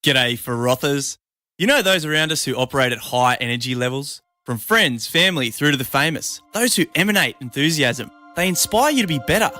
G'day, frothers. You know those around us who operate at high energy levels? From friends, family, through to the famous. Those who emanate enthusiasm. They inspire you to be better.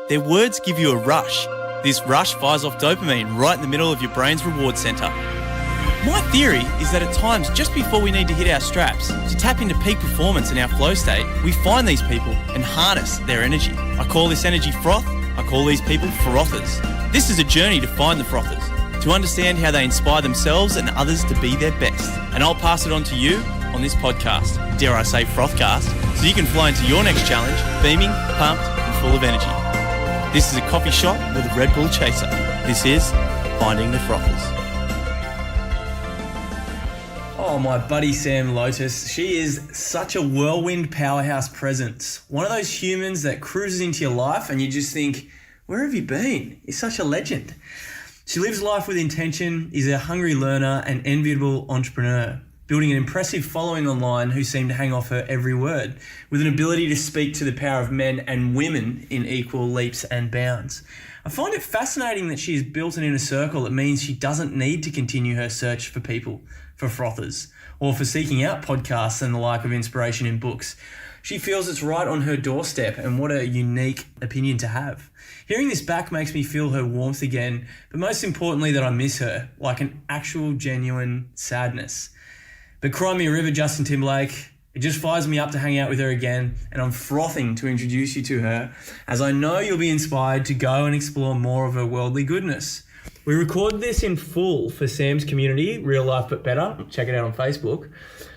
Their words give you a rush. This rush fires off dopamine right in the middle of your brain's reward centre. My theory is that at times, just before we need to hit our straps, to tap into peak performance in our flow state, we find these people and harness their energy. I call this energy froth. I call these people frothers. This is a journey to find the frothers, to understand how they inspire themselves and others to be their best. And I'll pass it on to you on this podcast, dare I say Frothcast, so you can fly into your next challenge, beaming, pumped, and full of energy. This is a coffee shop with a Red Bull chaser. This is Finding the Frothers. Oh, my buddy Sam Lotus. She is such a whirlwind powerhouse presence. One of those humans that cruises into your life and you just think, where have you been? You're such a legend. She lives life with intention, is a hungry learner and enviable entrepreneur, building an impressive following online who seem to hang off her every word, with an ability to speak to the power of men and women in equal leaps and bounds. I find it fascinating that she has built an inner circle that means she doesn't need to continue her search for people, for frothers, or for seeking out podcasts and the like of inspiration in books. She feels it's right on her doorstep, and what a unique opinion to have. Hearing this back makes me feel her warmth again, but most importantly that I miss her, like an actual genuine sadness. But Cry Me a River, Justin Timberlake, it just fires me up to hang out with her again, and I'm frothing to introduce you to her, as I know you'll be inspired to go and explore more of her worldly goodness. We recorded this in full for Sam's community, Real Life But Better. Check it out on Facebook.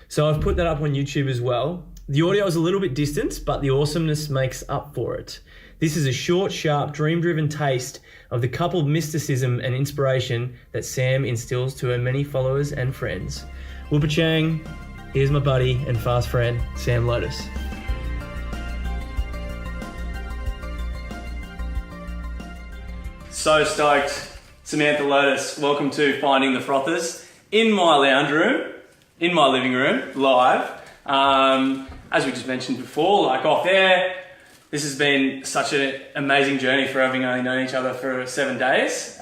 So I've put that up on YouTube as well. The audio is a little bit distant, but the awesomeness makes up for it. This is a short, sharp, dream-driven taste of the coupled mysticism and inspiration that Sam instills to her many followers and friends. Whoopa Chang, here's my buddy and fast friend, Sam Lotus. So stoked. Samantha Lotus, welcome to Finding the Frothers in my lounge room, in my living room, live. As we just mentioned before, like off air, this has been such an amazing journey for having only known each other for 7 days.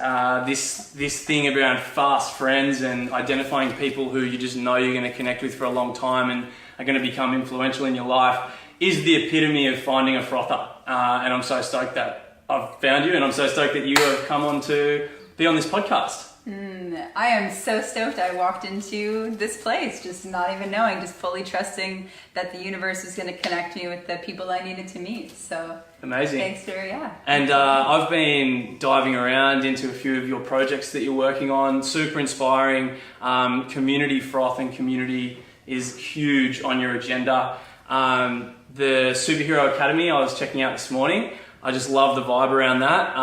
This thing around fast friends and identifying people who you just know you're going to connect with for a long time and are going to become influential in your life is the epitome of finding a frother. And I'm so stoked that I've found you, and I'm so stoked that you have come on to be on this podcast. I am so stoked. I walked into this place just not even knowing, just fully trusting that the universe was going to connect me with the people I needed to meet. So amazing. Thanks for, yeah. And I've been diving around into a few of your projects that you're working on. Super inspiring. Community froth and community is huge on your agenda. The SuperHero Academy I was checking out this morning. I just love the vibe around that.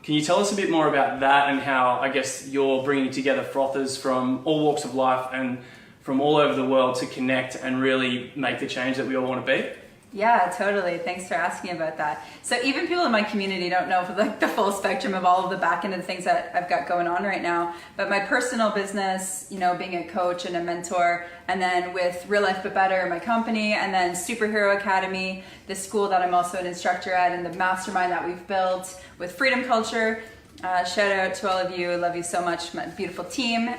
Can you tell us a bit more about that and how, I guess, you're bringing together frothers from all walks of life and from all over the world to connect and really make the change that we all want to be? Yeah, totally. Thanks for asking about that. So even people in my community don't know the full spectrum of all of the back end of the things that I've got going on right now. But my personal business, being a coach and a mentor, and then with Real Life But Better, my company, and then SuperHero Academy, the school that I'm also an instructor at, and the mastermind that we've built with Freedom Culture. Shout out to all of you. I love you so much, my beautiful team.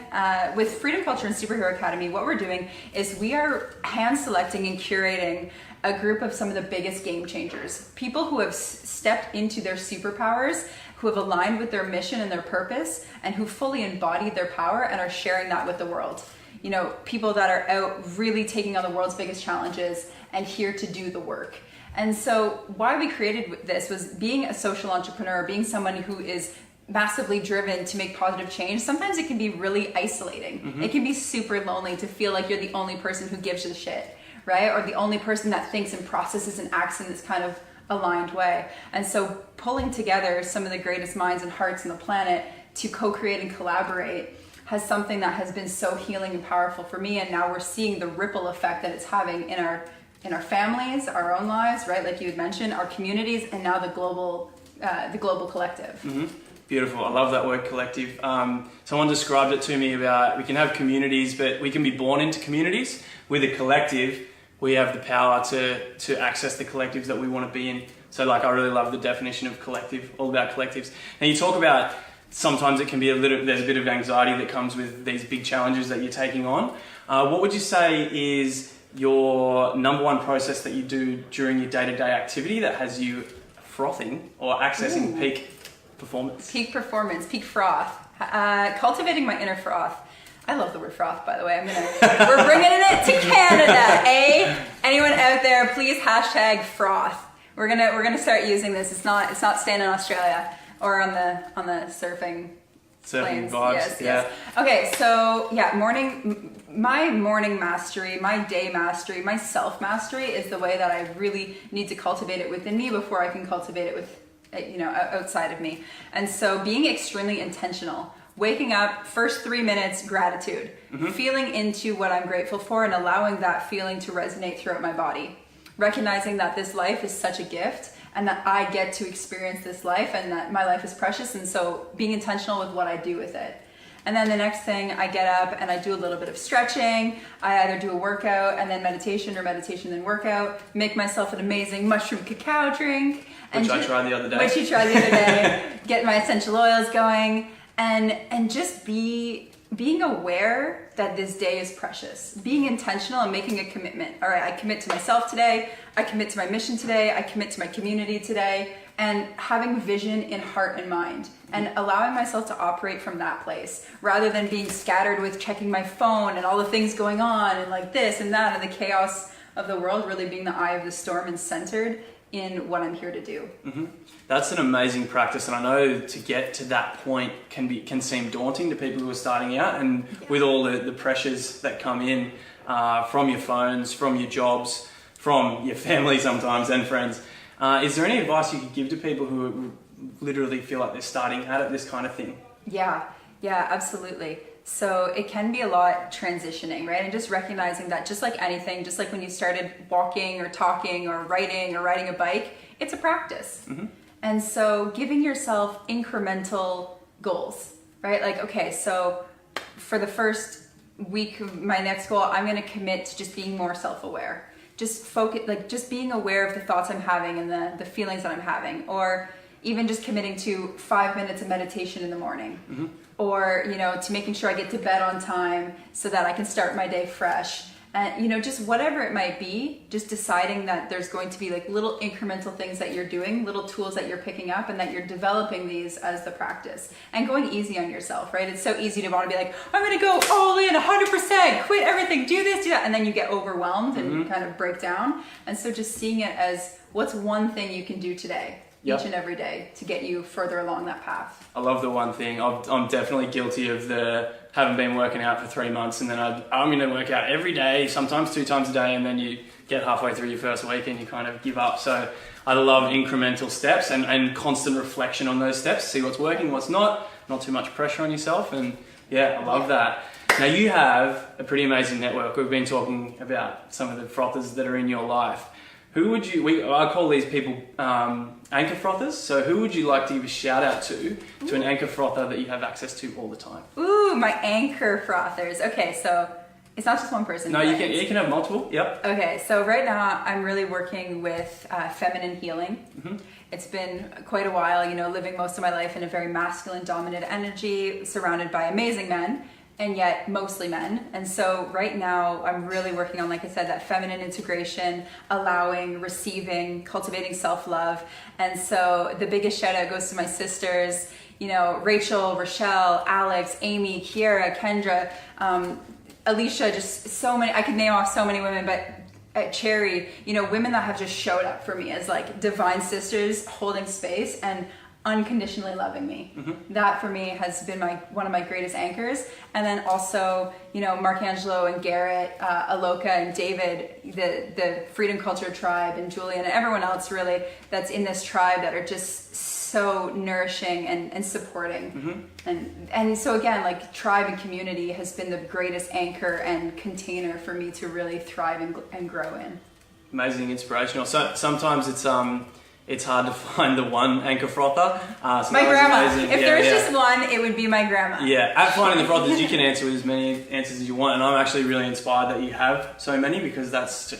With Freedom Culture and SuperHero Academy, what we're doing is we are hand selecting and curating a group of some of the biggest game changers, people who have stepped into their superpowers, who have aligned with their mission and their purpose, and who fully embodied their power and are sharing that with the world. People that are out really taking on the world's biggest challenges and here to do the work. And so why we created this was being a social entrepreneur, being someone who is massively driven to make positive change. Sometimes it can be really isolating. Mm-hmm. It can be super lonely to feel like you're the only person who gives a shit, right? Or the only person that thinks and processes and acts in this kind of aligned way. And so pulling together some of the greatest minds and hearts on the planet to co-create and collaborate has something that has been so healing and powerful for me. And now we're seeing the ripple effect that it's having in our families, our own lives, right? Like you had mentioned, our communities, and now the global collective. Mm-hmm. Beautiful. I love that word collective. Someone described it to me about we can have communities, but we can be born into communities. With a collective, we have the power to access the collectives that we want to be in. So I really love the definition of collective, all about collectives. And you talk about sometimes it can be there's a bit of anxiety that comes with these big challenges that you're taking on. What would you say is your number one process that you do during your day-to-day activity that has you frothing or accessing peak performance? Peak performance, peak froth. Cultivating my inner froth. I love the word froth, by the way. We're bringing it to Canada, eh? Anyone out there, please hashtag froth. We're gonna start using this. It's not staying in Australia or on the surfing plains. Vibes. Yes. Okay, so yeah, my morning mastery, my day mastery, my self mastery is the way that I really need to cultivate it within me before I can cultivate it with, outside of me. And so being extremely intentional. Waking up, first 3 minutes, gratitude. Feeling into what I'm grateful for and allowing that feeling to resonate throughout my body. Recognizing that this life is such a gift and that I get to experience this life and that my life is precious, and so being intentional with what I do with it. And then the next thing, I get up and I do a little bit of stretching. I either do a workout and then meditation, or meditation then workout. Make myself an amazing mushroom cacao drink. Which I tried the other day. Which you tried the other day. Get my essential oils going. And just being aware that this day is precious. Being intentional and making a commitment. All right, I commit to myself today. I commit to my mission today. I commit to my community today. And having vision in heart and mind. And allowing myself to operate from that place. Rather than being scattered with checking my phone and all the things going on and like this and that and the chaos of the world. Really being the eye of the storm and centered in what I'm here to do. That's an amazing practice, and I know to get to that point can seem daunting to people who are starting out, and with all the pressures that come in from your phones, from your jobs, from your family sometimes and friends. Is there any advice you could give to people who literally feel like they're starting out at this kind of thing? Yeah, absolutely. So it can be a lot transitioning, right? And just recognizing that just like anything, just like when you started walking or talking or riding a bike, it's a practice. And so giving yourself incremental goals, right? Like, okay, so for the first week of my next goal, I'm going to commit to just being more self-aware. Just focus, like just being aware of the thoughts I'm having and the feelings that I'm having, or even just committing to 5 minutes of meditation in the morning. Or, to making sure I get to bed on time so that I can start my day fresh. And, just whatever it might be, just deciding that there's going to be like little incremental things that you're doing, little tools that you're picking up, and that you're developing these as the practice. And going easy on yourself, right? It's so easy to want to be like, I'm going to go all in 100%, quit everything, do this, do that. And then you get overwhelmed and kind of break down. And so just seeing it as what's one thing you can do today. Each and every day to get you further along that path. I love the one thing. I'm definitely guilty of haven't been working out for 3 months, and then I'm going to work out every day, sometimes 2 times a day, and then you get halfway through your first week and you kind of give up. So I love incremental steps and constant reflection on those steps, see what's working, what's not too much pressure on yourself, and I love that. Now you have a pretty amazing network. We've been talking about some of the frothers that are in your life. Who would I call these people anchor frothers. So who would you like to give a shout out to an anchor frother that you have access to all the time? Ooh, my anchor frothers. Okay, so it's not just one person. No, you can have multiple. Yep. Okay, so right now I'm really working with feminine healing. It's been quite a while, living most of my life in a very masculine dominant energy, surrounded by amazing men. And yet mostly men. And so right now I'm really working on, like I said, that feminine integration, allowing, receiving, cultivating self-love. And so the biggest shout out goes to my sisters, Rachel, Rochelle, Alex, Amy, Kiera, Kendra, Alicia, just so many. I could name off so many women, but Cherry, women that have just showed up for me as like divine sisters holding space and unconditionally loving me. That for me has been one of my greatest anchors. And then also, Markangelo and Garrett, Aloka and David, the Freedom Culture tribe, and Julian and everyone else really that's in this tribe that are just so nourishing and supporting. And so again, like tribe and community has been the greatest anchor and container for me to really thrive and grow in. Amazing, inspirational. So sometimes it's hard to find the one anchor frother. So my grandma. If there was just one, it would be my grandma. Yeah, at finding the frothers, you can answer with as many answers as you want, and I'm actually really inspired that you have so many, because that's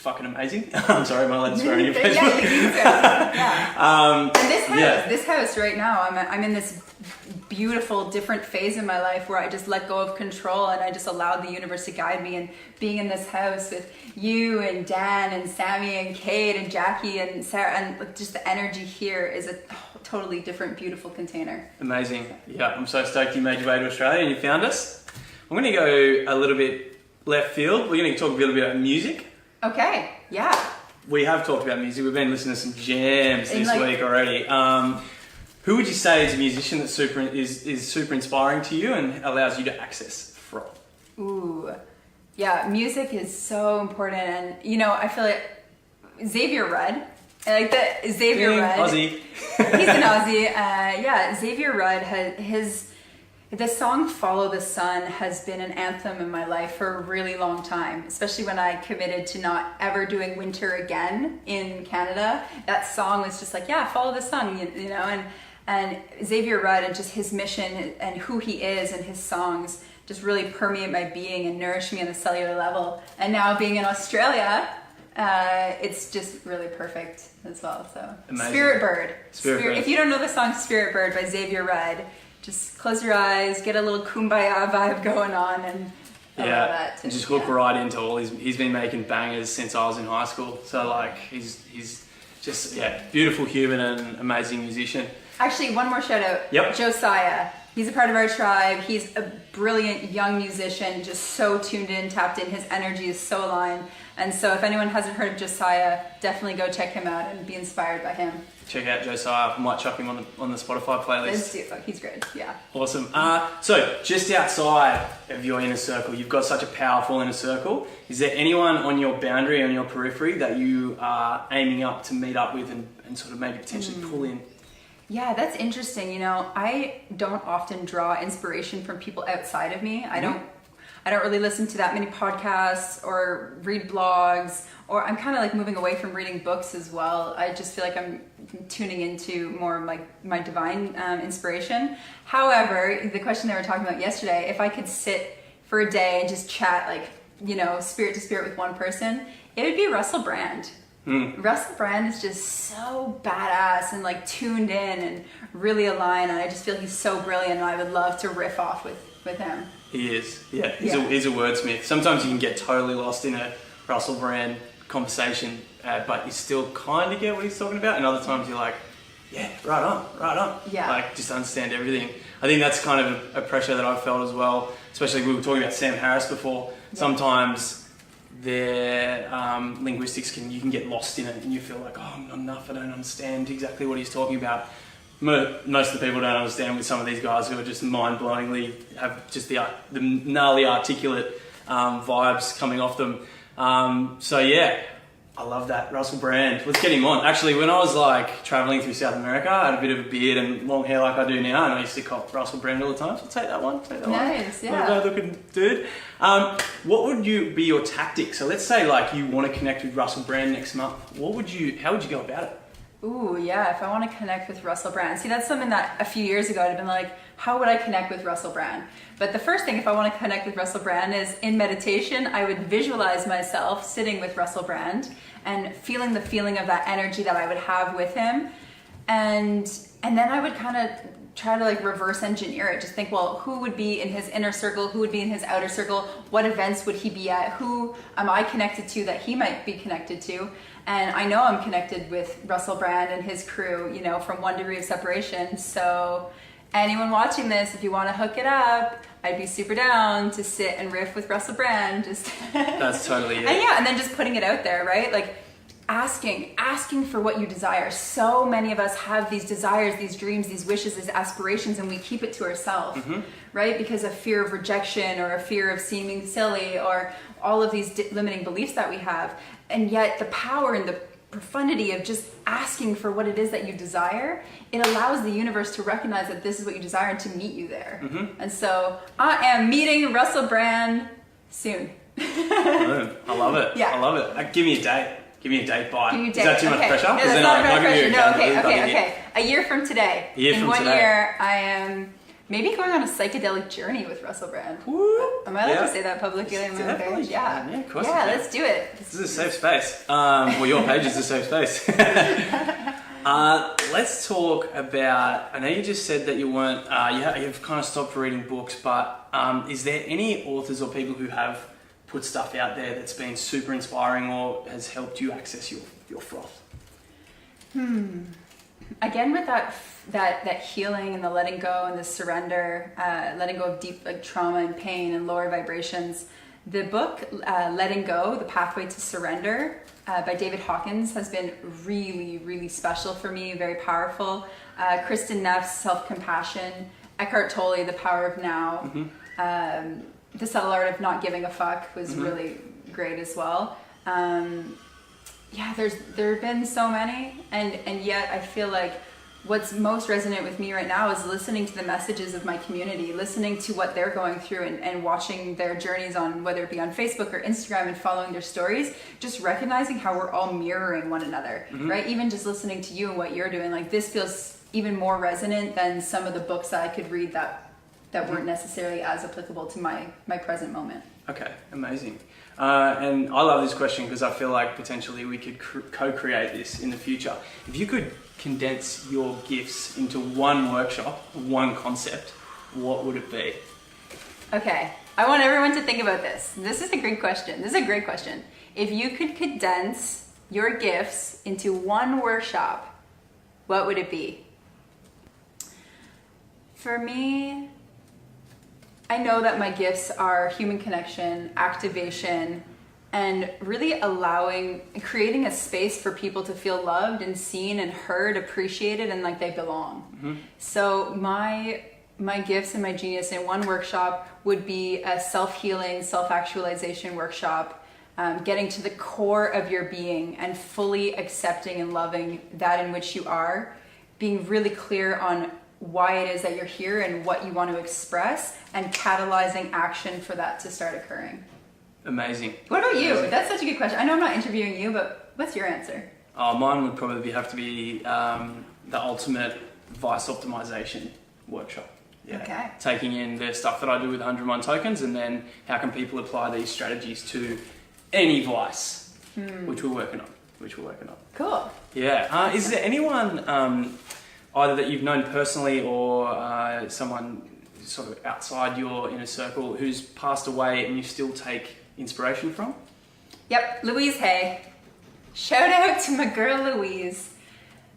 fucking amazing. I'm sorry, am I allowed to swear on your Facebook? Yeah, you can say. Yeah. And this yeah. house right now, I'm in this beautiful, different phase in my life where I just let go of control and I just allowed the universe to guide me. And being in this house with you and Dan and Sammy and Kate and Jackie and Sarah, and just the energy here is a totally different, beautiful container. Amazing. Yeah, I'm so stoked you made your way to Australia and you found us. I'm going to go a little bit left field. We're going to talk a little bit about music. Okay, yeah. We have talked about music. We've been listening to some jams this week already. Who would you say is a musician that is super inspiring to you and allows you to access from? Ooh, yeah, music is so important. And, you know, I feel like Xavier Rudd, I like that Xavier Rudd. Aussie. He's an Aussie. Yeah, Xavier Rudd, the song Follow the Sun has been an anthem in my life for a really long time, especially when I committed to not ever doing winter again in Canada. That song was just like, yeah, follow the sun, you know, and Xavier Rudd and just his mission and who he is and his songs just really permeate my being and nourish me on a cellular level. And now being in Australia, it's just really perfect as well. So amazing. Spirit Bird. Bird. If you don't know the song Spirit Bird by Xavier Rudd, just close your eyes, get a little kumbaya vibe going on, and I love that. And just hook right into all he's been making bangers since I was in high school. So like he's just beautiful human and amazing musician. Actually, one more shout out. Yep. Josiah. He's a part of our tribe. He's a brilliant young musician, just so tuned in, tapped in. His energy is so aligned. And so if anyone hasn't heard of Josiah, definitely go check him out and be inspired by him. Check out Josiah. I might chuck him on the Spotify playlist. Let's do it. He's great. Yeah. Awesome. So just outside of your inner circle, you've got such a powerful inner circle. Is there anyone on your boundary, on your periphery that you are aiming up to meet up with and sort of maybe potentially pull in? Yeah, that's interesting. You know, I don't often draw inspiration from people outside of me. I don't really listen to that many podcasts or read blogs, or I'm kind of like moving away from reading books as well. I just feel like I'm tuning into more of like my divine inspiration. However, the question they were talking about yesterday, if I could sit for a day and just chat like, you know, spirit to spirit with one person, it would be Russell Brand. Russell Brand is just so badass and like tuned in and really aligned, and I just feel he's so brilliant, and I would love to riff off with him. He is, yeah. He's a wordsmith. Sometimes you can get totally lost in a Russell Brand conversation, but you still kind of get what he's talking about, and other times you're like, yeah, right on. Yeah. Like, just understand everything. I think that's kind of a pressure that I've felt as well, especially we were talking about Sam Harris before. Yeah. Sometimes their linguistics you can get lost in it, and you feel like, oh, I'm not enough, I don't understand exactly what he's talking about. Most of the people don't understand with some of these guys who are just mind-blowingly have just the gnarly articulate vibes coming off them. So yeah, I love that. Russell Brand. Let's get him on. Actually, when I was like traveling through South America, I had a bit of a beard and long hair like I do now, and I used to cop Russell Brand all the time. So take that one. Nice, yeah. Bad looking dude. What would be your tactic? So let's say like you want to connect with Russell Brand next month. How would you go about it? Ooh, yeah, if I want to connect with Russell Brand. See, that's something that a few years ago I'd have been like, how would I connect with Russell Brand? But the first thing, if I want to connect with Russell Brand, is in meditation, I would visualize myself sitting with Russell Brand and feeling the feeling of that energy that I would have with him. And then I would kind of try to like reverse engineer it. Just think, well, who would be in his inner circle? Who would be in his outer circle? What events would he be at? Who am I connected to that he might be connected to? And I know I'm connected with Russell Brand and his crew, you know, from 1 degree of separation. So anyone watching this, if you want to hook it up, I'd be super down to sit and riff with Russell Brand. That's totally it. And then just putting it out there, right? Like asking for what you desire. So many of us have these desires, these dreams, these wishes, these aspirations, and we keep it to ourselves, right? Because of fear of rejection or a fear of seeming silly or all of these limiting beliefs that we have. And yet the power and the profundity of just asking for what it is that you desire, it allows the universe to recognize that this is what you desire and to meet you there. And so I am meeting Russell Brand soon. I love it. Yeah. I love it. Give me a date. Give me a date by. Give me a date. Is that too much pressure? No, that's not enough pressure. No, okay. A year from today. In 1 year, I am maybe going on a psychedelic journey with Russell Brand. Woo. Am I allowed to say that publicly on my own page? Yeah. Yeah, of course. Yeah, let's do it. This is a safe space. Well, your page is a safe space. Let's talk about, I know you just said that you weren't, you've kind of stopped reading books, but is there any authors or people who have put stuff out there that's been super inspiring or has helped you access your froth? Again, with that healing and the letting go and the surrender, letting go of deep like trauma and pain and lower vibrations, the book Letting Go, The Pathway to Surrender by David Hawkins has been really, really special for me, very powerful. Kristen Neff's Self-Compassion, Eckhart Tolle, The Power of Now, The Subtle Art of Not Giving a Fuck was really great as well. There have been so many, and yet I feel like what's most resonant with me right now is listening to the messages of my community, listening to what they're going through and watching their journeys on, whether it be on Facebook or Instagram, and following their stories, just recognizing how we're all mirroring one another, right? Even just listening to you and what you're doing, like this feels even more resonant than some of the books that I could read that weren't necessarily as applicable to my present moment. Okay, amazing. And I love this question because I feel like potentially we could co-create this in the future. If you could condense your gifts into one workshop, one concept, what would it be? Okay, I want everyone to think about this. This is a great question. If you could condense your gifts into one workshop, what would it be? For me, I know that my gifts are human connection, activation, and really creating a space for people to feel loved and seen and heard, appreciated, and like they belong. So my gifts and my genius in one workshop would be a self-healing, self-actualization workshop, getting to the core of your being and fully accepting and loving that in which you are, being really clear on why it is that you're here and what you want to express, and catalyzing action for that to start occurring. Amazing. What about you? That's such a good question. I know I'm not interviewing you, but what's your answer? Mine would probably have to be the ultimate vice optimization workshop. Yeah. Okay. Taking in the stuff that I do with 101 tokens, and then how can people apply these strategies to any vice, which we're working on. Cool. Yeah. Is there anyone either that you've known personally or someone sort of outside your inner circle who's passed away and you still take inspiration from? Yep, Louise Hay. Shout out to my girl Louise.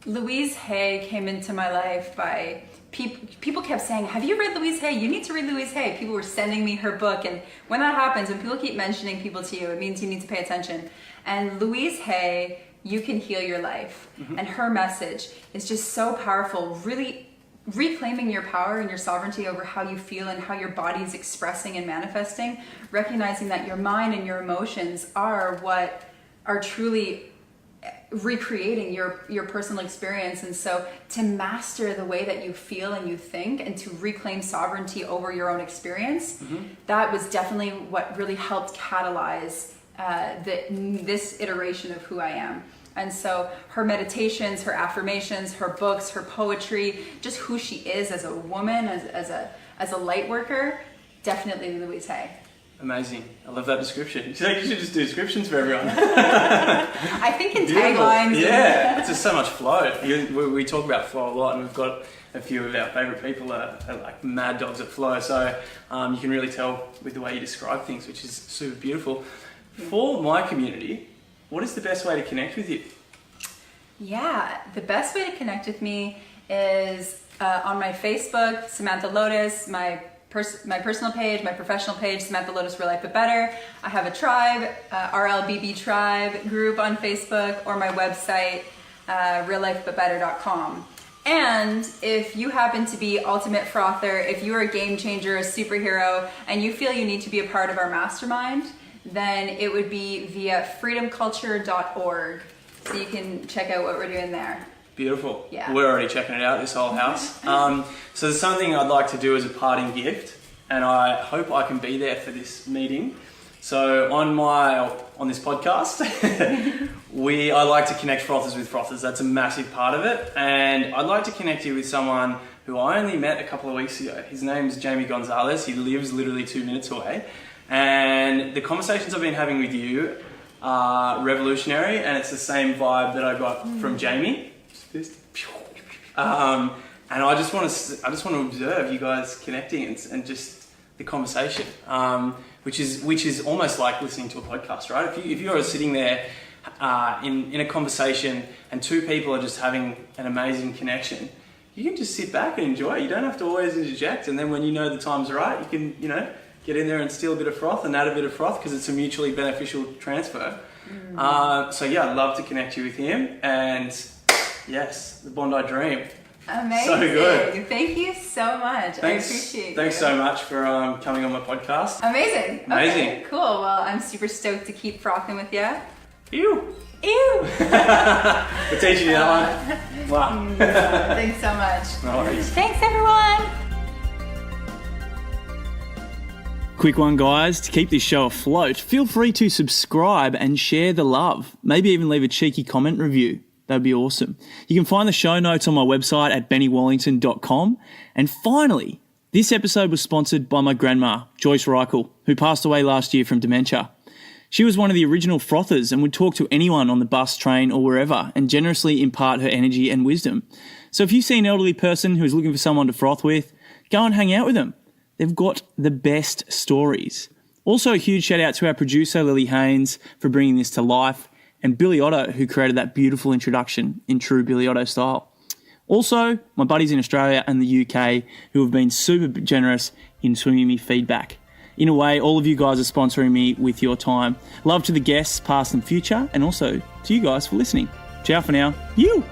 Louise Hay came into my life by people kept saying, have you read Louise Hay? You need to read Louise Hay. People were sending me her book, and when that happens, when people keep mentioning people to you, it means you need to pay attention. And Louise Hay, You Can Heal Your Life, and her message is just so powerful, really reclaiming your power and your sovereignty over how you feel and how your body is expressing and manifesting, recognizing that your mind and your emotions are what are truly recreating your personal experience. And so to master the way that you feel and you think and to reclaim sovereignty over your own experience, that was definitely what really helped catalyze this iteration of who I am. And so her meditations, her affirmations, her books, her poetry, just who she is as a woman, as a light worker, definitely Louise Hay. Amazing. I love that description. You should just do descriptions for everyone. I think in taglines. Yeah, it's just so much flow. We talk about flow a lot, and we've got a few of our favourite people are like mad dogs at flow. So you can really tell with the way you describe things, which is super beautiful. For my community, what is the best way to connect with you? Yeah, the best way to connect with me is on my Facebook, Samantha Lotus, my personal page, my professional page, Samantha Lotus Real Life But Better. I have a tribe, RLBB Tribe group on Facebook, or my website, reallifebutbetter.com. And if you happen to be ultimate frother, if you're a game changer, a superhero, and you feel you need to be a part of our mastermind, then it would be via freedomculture.org. So you can check out what we're doing there. Beautiful. Yeah. We're already checking it out, this whole house. So there's something I'd like to do as a parting gift, and I hope I can be there for this meeting. So on this podcast, I like to connect frothers with frothers. That's a massive part of it. And I'd like to connect you with someone who I only met a couple of weeks ago. His name's Jamie Gonzalez. He lives literally 2 minutes away. And the conversations I've been having with you are revolutionary, and it's the same vibe that I got from Jamie. And I just want to observe you guys connecting and just the conversation, which is almost like listening to a podcast, right? If you're sitting there in a conversation and two people are just having an amazing connection, you can just sit back and enjoy. You don't have to always interject, and then when you know the time's right, you can get in there and steal a bit of froth and add a bit of froth because it's a mutually beneficial transfer. So yeah, I'd love to connect you with him, and yes, the Bondi Dream. Amazing. So good. Thank you so much. Thanks, I appreciate it. Thanks so much for coming on my podcast. Amazing. Amazing. Okay, cool. Well, I'm super stoked to keep frothing with you. Ew. Ew. We're teaching you that one. Wow. Thanks so much. No worries. Thanks, everyone. Quick one, guys. To keep this show afloat, feel free to subscribe and share the love. Maybe even leave a cheeky comment review. That'd be awesome. You can find the show notes on my website at bennywallington.com. And finally, this episode was sponsored by my grandma, Joyce Reichel, who passed away last year from dementia. She was one of the original frothers and would talk to anyone on the bus, train, or wherever and generously impart her energy and wisdom. So if you see an elderly person who is looking for someone to froth with, go and hang out with them. They've got the best stories. Also, a huge shout out to our producer, Lily Haynes, for bringing this to life, and Billy Otto, who created that beautiful introduction in true Billy Otto style. Also, my buddies in Australia and the UK who have been super generous in swinging me feedback. In a way, all of you guys are sponsoring me with your time. Love to the guests, past and future, and also to you guys for listening. Ciao for now. You!